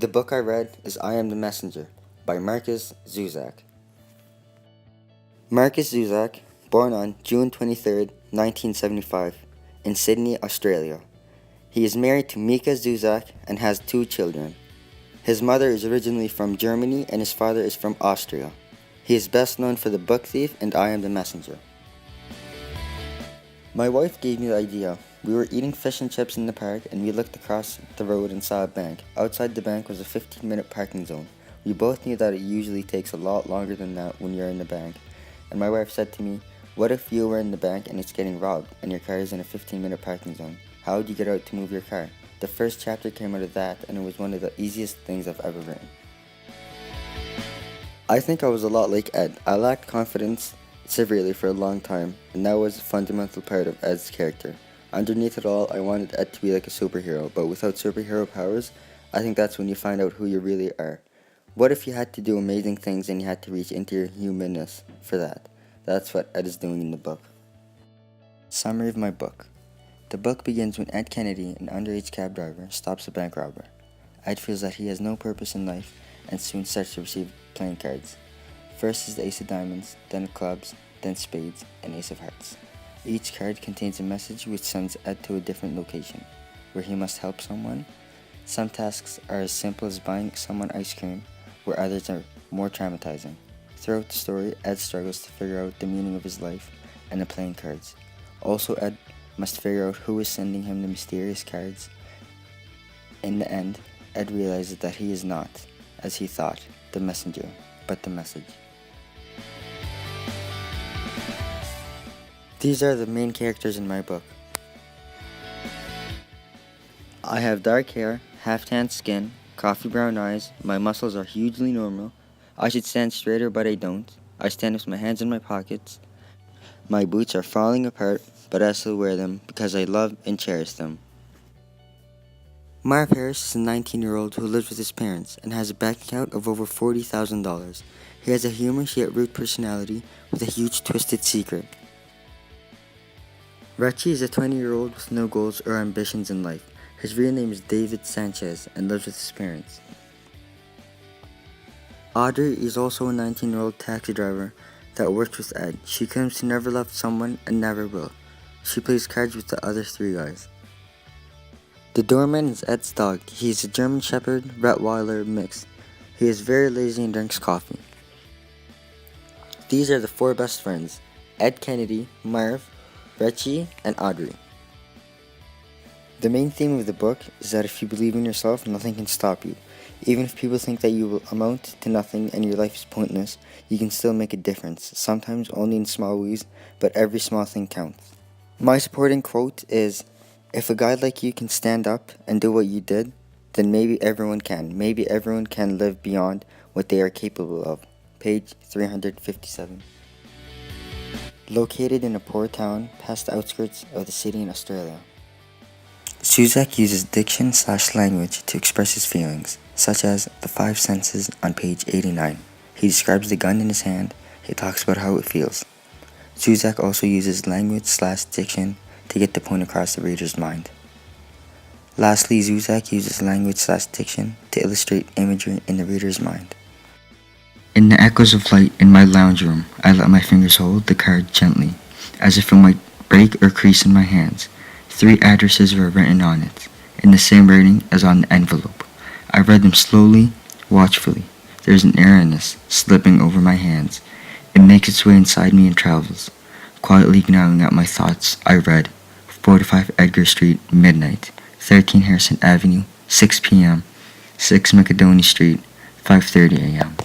The book I read is I Am the Messenger by Marcus Zuzak. Marcus Zuzak, born on June 23rd, 1975, in Sydney, Australia. He is married to Mika Zuzak and has two children. His mother is originally from Germany and his father is from Austria. He is best known for The Book Thief and I Am the Messenger. My wife gave me the idea. We were eating fish and chips in the park and we looked across the road and saw a bank. Outside the bank was a 15-minute parking zone. We both knew that it usually takes a lot longer than that when you're in the bank. And my wife said to me, "What if you were in the bank and it's getting robbed and your car is in a 15-minute parking zone? How would you get out to move your car?" The first chapter came out of that and it was one of the easiest things I've ever written. I think I was a lot like Ed. I lacked confidence severely for a long time, and that was a fundamental part of Ed's character. Underneath it all, I wanted Ed to be like a superhero, but without superhero powers, I think that's when you find out who you really are. What if you had to do amazing things and you had to reach into your humanness for that? That's what Ed is doing in the book. Summary of my book. The book begins when Ed Kennedy, an underage cab driver, stops a bank robber. Ed feels that he has no purpose in life and soon starts to receive playing cards. First is the Ace of Diamonds, then Clubs, then Spades, and Ace of Hearts. Each card contains a message which sends Ed to a different location, where he must help someone. Some tasks are as simple as buying someone ice cream, where others are more traumatizing. Throughout the story, Ed struggles to figure out the meaning of his life and the playing cards. Also, Ed must figure out who is sending him the mysterious cards. In the end, Ed realizes that he is not, as he thought, the messenger, but the message. These are the main characters in my book. I have dark hair, half-tanned skin, coffee brown eyes, my muscles are hugely normal, I should stand straighter but I don't, I stand with my hands in my pockets, my boots are falling apart but I still wear them because I love and cherish them. Marv Harris is a 19-year-old who lives with his parents and has a bank account of over $40,000. He has a humorous yet rude personality with a huge twisted secret. Rachi is a 20-year-old with no goals or ambitions in life. His real name is David Sanchez and lives with his parents. Audrey is also a 19-year-old taxi driver that works with Ed. She claims to never love someone and never will. She plays cards with the other three guys. The doorman is Ed's dog. He is a German Shepherd Rottweiler mix. He is very lazy and drinks coffee. These are the four best friends: Ed Kennedy, Marv, Reggie, and Audrey. The main theme of the book is that if you believe in yourself, nothing can stop you. Even if people think that you will amount to nothing and your life is pointless, you can still make a difference, sometimes only in small ways, but every small thing counts. My supporting quote is, "If a guy like you can stand up and do what you did, then maybe everyone can. Maybe everyone can live beyond what they are capable of." Page 357. Located in a poor town past the outskirts of the city in Australia, Zuzak uses diction/language to express his feelings, such as the five senses on page 89. He describes the gun in his hand. He talks about how it feels. Zuzak also uses language/diction to get the point across the reader's mind. Lastly, Zuzak uses language/diction to illustrate imagery in the reader's mind. In the echoes of light in my lounge room, I let my fingers hold the card gently, as if it might break or crease in my hands. 3 addresses were written on it, in the same writing as on the envelope. I read them slowly, watchfully. There is an airiness slipping over my hands. It makes its way inside me and travels. Quietly gnawing at my thoughts, I read, 45 Edgar Street, midnight, 13 Harrison Avenue, 6 p.m., 6 Macedoni Street, 5:30 a.m.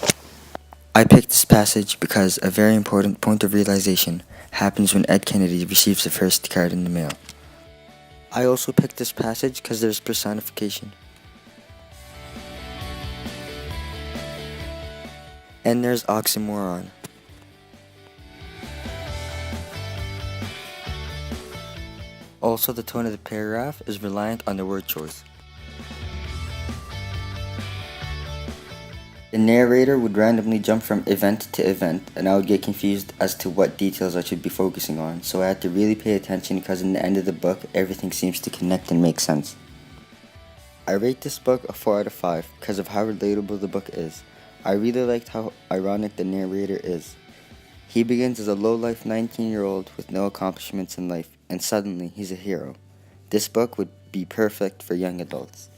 I picked this passage because a very important point of realization happens when Ed Kennedy receives the first card in the mail. I also picked this passage because there's personification. And there's oxymoron. Also, the tone of the paragraph is reliant on the word choice. The narrator would randomly jump from event to event, and I would get confused as to what details I should be focusing on, so I had to really pay attention because in the end of the book, everything seems to connect and make sense. I rate this book a 4 out of 5 because of how relatable the book is. I really liked how ironic the narrator is. He begins as a low-life 19-year-old with no accomplishments in life, and suddenly he's a hero. This book would be perfect for young adults.